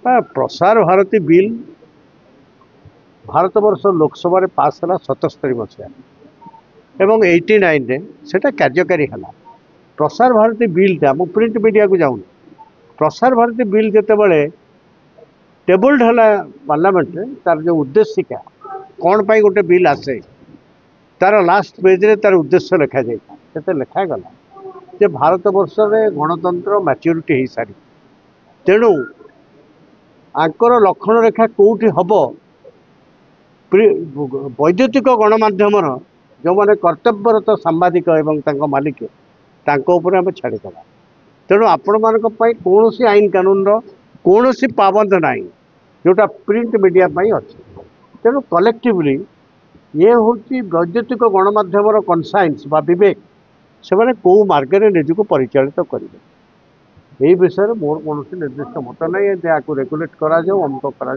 Prasar Bharati bill Bharat वर्ष लोकसभा पास है 77 मसीहा एवं 89 से कार्यकारी है। प्रसार भारती बिलटा मु प्रिंट मीडिया को जाऊँ प्रसार भारती बिल जिते टेबल्ड है पार्लियामेंट तार जो उद्देशिका कौन पाई गोटे बिल आसे तार लास्ट पेज रे तार उद्देश्य लिखा जाता लिखागला जे भारत वर्ष में गणतंत्र मैच्योरिटी हो सारी तेणु आंकर लक्षण रेखा कौटी हम वैद्युतिक गणमाध्यम जो मैंने कर्तव्यरत सांबादिक एवं मालिक आम छाड़ीदा तेणु आपण मान कौन आईन कानून कौन पाबंद ना जोटा प्रिंट मीडिया अच्छे तेणु कलेक्टिवली ये हूँ वैद्युतिक गणमाध्यम कनसाइंस बा विवेक से कौ मार्गे निजक परिचालित करेंगे यही विषय में मोर कौन निर्दिष्ट मत ना या रेगुलेट करा अमुक करा।